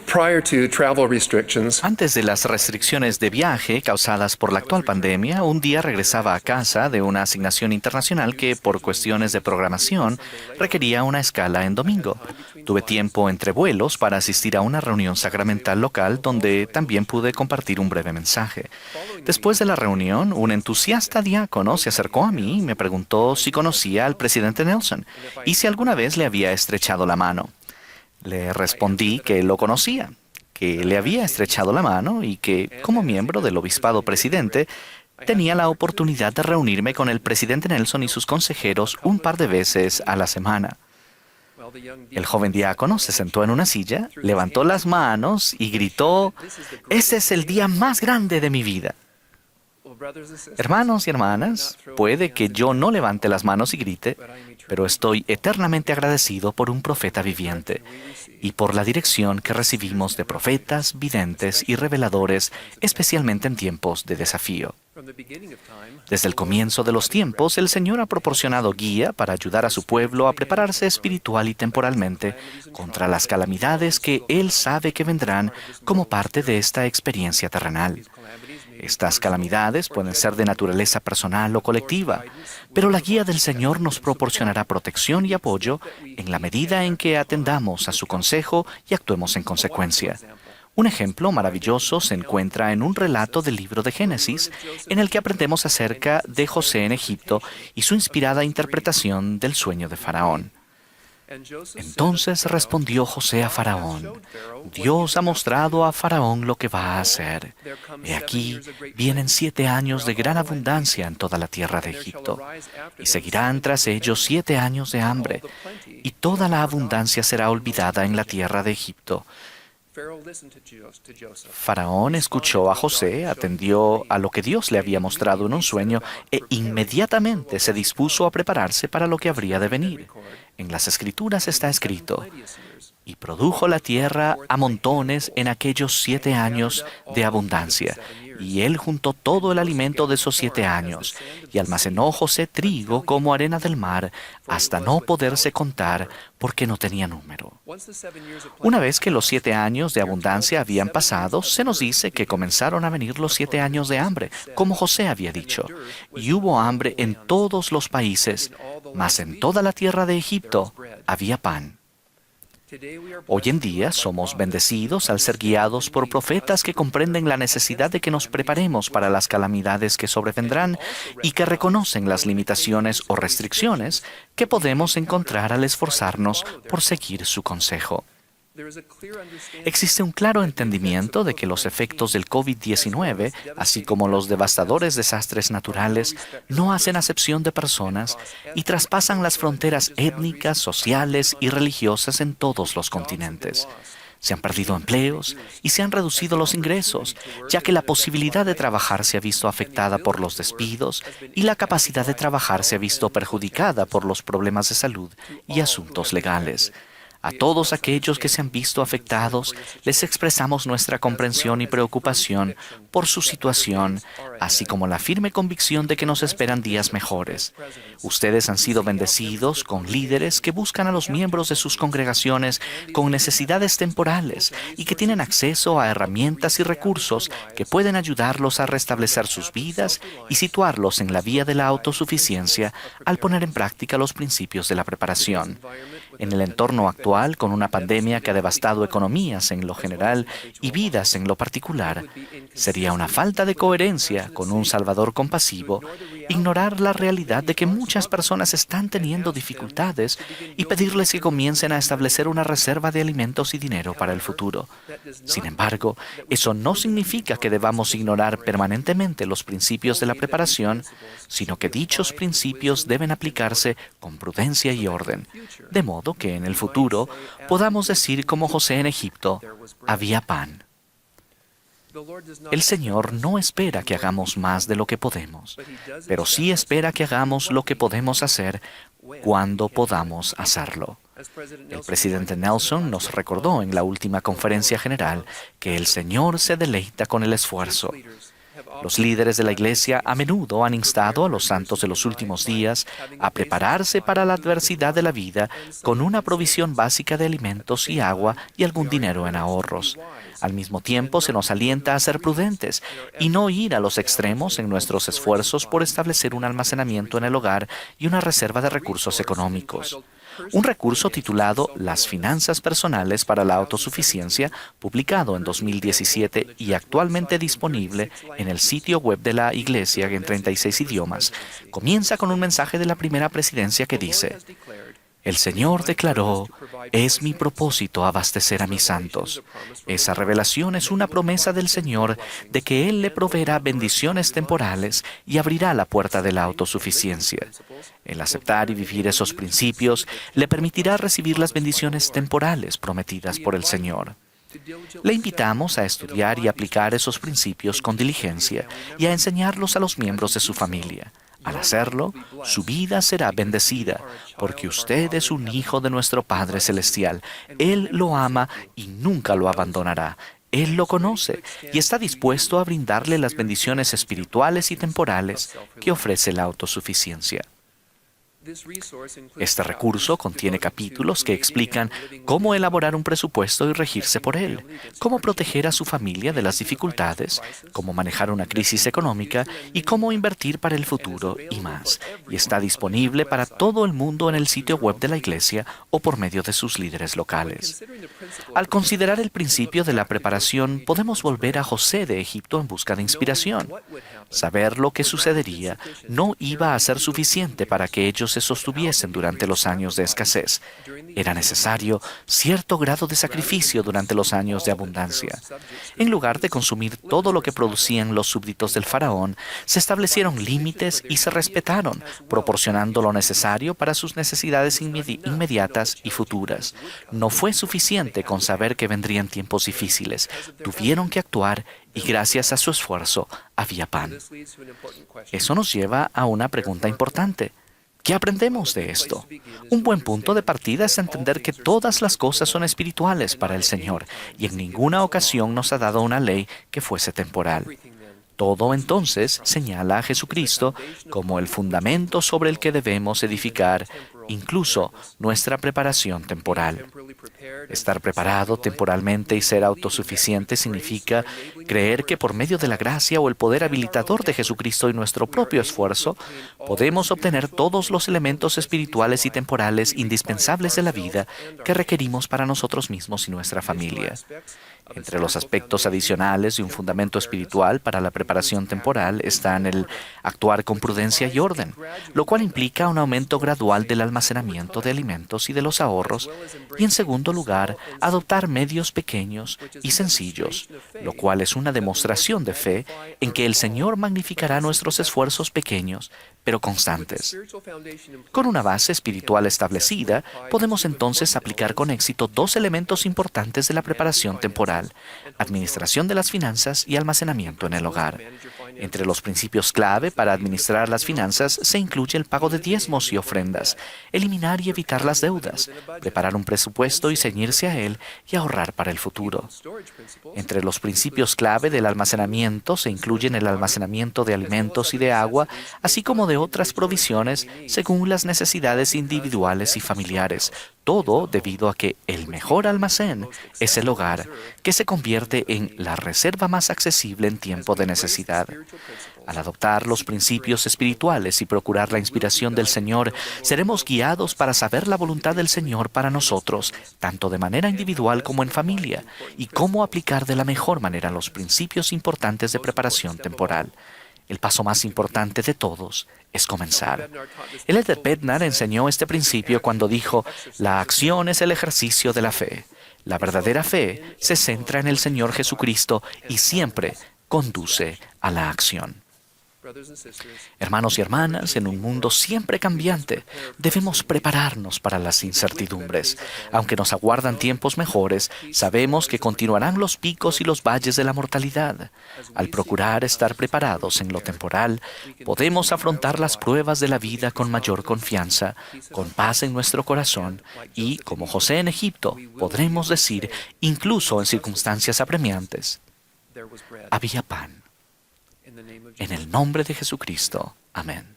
Prior to travel restrictions, Antes de las restricciones de viaje causadas por la actual pandemia, un día regresaba a casa de una asignación internacional que, por cuestiones de programación, requería una escala en domingo. Tuve tiempo entre vuelos para asistir a una reunión sacramental local donde también pude compartir un breve mensaje. Después de la reunión, un entusiasta diácono se acercó a mí y me preguntó si conocía al presidente Nelson y si alguna vez le había estrechado la mano. Le respondí que lo conocía, que le había estrechado la mano y que, como miembro del obispado presidente, tenía la oportunidad de reunirme con el presidente Nelson y sus consejeros un par de veces a la semana. El joven diácono se sentó en una silla, levantó las manos y gritó: «Ese es el día más grande de mi vida». Hermanos y hermanas, puede que yo no levante las manos y grite, pero estoy eternamente agradecido por un profeta viviente y por la dirección que recibimos de profetas, videntes y reveladores, especialmente en tiempos de desafío. Desde el comienzo de los tiempos, el Señor ha proporcionado guía para ayudar a su pueblo a prepararse espiritual y temporalmente contra las calamidades que Él sabe que vendrán como parte de esta experiencia terrenal. Estas calamidades pueden ser de naturaleza personal o colectiva, pero la guía del Señor nos proporcionará protección y apoyo en la medida en que atendamos a su consejo y actuemos en consecuencia. Un ejemplo maravilloso se encuentra en un relato del libro de Génesis, en el que aprendemos acerca de José en Egipto y su inspirada interpretación del sueño de Faraón. Entonces respondió José a Faraón: «Dios ha mostrado a Faraón lo que va a hacer. He aquí, vienen 7 años de gran abundancia en toda la tierra de Egipto, y seguirán tras ellos 7 años de hambre, y toda la abundancia será olvidada en la tierra de Egipto». Faraón escuchó a José, atendió a lo que Dios le había mostrado en un sueño e inmediatamente se dispuso a prepararse para lo que habría de venir. En las Escrituras está escrito: «Y produjo la tierra a montones en aquellos 7 años de abundancia, y él juntó todo el alimento de esos 7 años, y almacenó José trigo como arena del mar, hasta no poderse contar, porque no tenía número». Una vez que los 7 años de abundancia habían pasado, se nos dice que comenzaron a venir los 7 años de hambre, como José había dicho, y hubo hambre en todos los países, mas en toda la tierra de Egipto había pan. Hoy en día somos bendecidos al ser guiados por profetas que comprenden la necesidad de que nos preparemos para las calamidades que sobrevendrán y que reconocen las limitaciones o restricciones que podemos encontrar al esforzarnos por seguir su consejo. Existe un claro entendimiento de que los efectos del COVID-19, así como los devastadores desastres naturales, no hacen acepción de personas y traspasan las fronteras étnicas, sociales y religiosas en todos los continentes. Se han perdido empleos y se han reducido los ingresos, ya que la posibilidad de trabajar se ha visto afectada por los despidos y la capacidad de trabajar se ha visto perjudicada por los problemas de salud y asuntos legales. A todos aquellos que se han visto afectados, les expresamos nuestra comprensión y preocupación por su situación, así como la firme convicción de que nos esperan días mejores. Ustedes han sido bendecidos con líderes que buscan a los miembros de sus congregaciones con necesidades temporales y que tienen acceso a herramientas y recursos que pueden ayudarlos a restablecer sus vidas y situarlos en la vía de la autosuficiencia al poner en práctica los principios de la preparación. En el entorno actual, con una pandemia que ha devastado economías en lo general y vidas en lo particular, sería una falta de coherencia con un Salvador compasivo ignorar la realidad de que muchas personas están teniendo dificultades y pedirles que comiencen a establecer una reserva de alimentos y dinero para el futuro. Sin embargo, eso no significa que debamos ignorar permanentemente los principios de la preparación, sino que dichos principios deben aplicarse con prudencia y orden, de modo que en el futuro podamos decir como José en Egipto: había pan. El Señor no espera que hagamos más de lo que podemos, pero sí espera que hagamos lo que podemos hacer cuando podamos hacerlo. El presidente Nelson nos recordó en la última conferencia general que el Señor se deleita con el esfuerzo. Los líderes de la Iglesia a menudo han instado a los santos de los últimos días a prepararse para la adversidad de la vida con una provisión básica de alimentos y agua y algún dinero en ahorros. Al mismo tiempo, se nos alienta a ser prudentes y no ir a los extremos en nuestros esfuerzos por establecer un almacenamiento en el hogar y una reserva de recursos económicos. Un recurso titulado Las finanzas personales para la autosuficiencia, publicado en 2017 y actualmente disponible en el sitio web de la Iglesia en 36 idiomas, comienza con un mensaje de la primera presidencia que dice: El Señor declaró, es mi propósito abastecer a mis santos. Esa revelación es una promesa del Señor de que Él le proveerá bendiciones temporales y abrirá la puerta de la autosuficiencia. El aceptar y vivir esos principios le permitirá recibir las bendiciones temporales prometidas por el Señor. Le invitamos a estudiar y aplicar esos principios con diligencia y a enseñarlos a los miembros de su familia. Al hacerlo, su vida será bendecida, porque usted es un hijo de nuestro Padre Celestial. Él lo ama y nunca lo abandonará. Él lo conoce y está dispuesto a brindarle las bendiciones espirituales y temporales que ofrece la autosuficiencia. Este recurso contiene capítulos que explican cómo elaborar un presupuesto y regirse por él, cómo proteger a su familia de las dificultades, cómo manejar una crisis económica y cómo invertir para el futuro y más. Y está disponible para todo el mundo en el sitio web de la Iglesia o por medio de sus líderes locales. Al considerar el principio de la preparación, podemos volver a José de Egipto en busca de inspiración. Saber lo que sucedería no iba a ser suficiente para que ellos se sostuviesen durante los años de escasez. Era necesario cierto grado de sacrificio durante los años de abundancia. En lugar de consumir todo lo que producían los súbditos del faraón, se establecieron límites y se respetaron, proporcionando lo necesario para sus necesidades inmediatas y futuras. No fue suficiente con saber que vendrían tiempos difíciles. Tuvieron que actuar y gracias a su esfuerzo había pan. Eso nos lleva a una pregunta importante. ¿Qué aprendemos de esto? Un buen punto de partida es entender que todas las cosas son espirituales para el Señor y en ninguna ocasión nos ha dado una ley que fuese temporal. Todo entonces señala a Jesucristo como el fundamento sobre el que debemos edificar incluso nuestra preparación temporal. Estar preparado temporalmente y ser autosuficiente significa creer que por medio de la gracia o el poder habilitador de Jesucristo y nuestro propio esfuerzo, podemos obtener todos los elementos espirituales y temporales indispensables de la vida que requerimos para nosotros mismos y nuestra familia. Entre los aspectos adicionales de un fundamento espiritual para la preparación temporal están el actuar con prudencia y orden, lo cual implica un aumento gradual del almacenamiento de alimentos y de los ahorros, y en segundo lugar, adoptar medios pequeños y sencillos, lo cual es una demostración de fe en que el Señor magnificará nuestros esfuerzos pequeños, pero constantes. Con una base espiritual establecida, podemos entonces aplicar con éxito dos elementos importantes de la preparación temporal: administración de las finanzas y almacenamiento en el hogar. Entre los principios clave para administrar las finanzas se incluye el pago de diezmos y ofrendas, eliminar y evitar las deudas, preparar un presupuesto y ceñirse a él y ahorrar para el futuro. Entre los principios clave del almacenamiento se incluyen el almacenamiento de alimentos y de agua, así como de otras provisiones según las necesidades individuales y familiares, todo debido a que el mejor almacén es el hogar, que se convierte en la reserva más accesible en tiempo de necesidad. Al adoptar los principios espirituales y procurar la inspiración del Señor, seremos guiados para saber la voluntad del Señor para nosotros, tanto de manera individual como en familia, y cómo aplicar de la mejor manera los principios importantes de preparación temporal. El paso más importante de todos es comenzar. El Elder Bednar enseñó este principio cuando dijo: la acción es el ejercicio de la fe. La verdadera fe se centra en el Señor Jesucristo y siempre conduce a la acción. Hermanos y hermanas, en un mundo siempre cambiante, debemos prepararnos para las incertidumbres. Aunque nos aguardan tiempos mejores, sabemos que continuarán los picos y los valles de la mortalidad. Al procurar estar preparados en lo temporal, podemos afrontar las pruebas de la vida con mayor confianza, con paz en nuestro corazón y, como José en Egipto, podremos decir, incluso en circunstancias apremiantes: había pan. En el nombre de Jesucristo. Amén.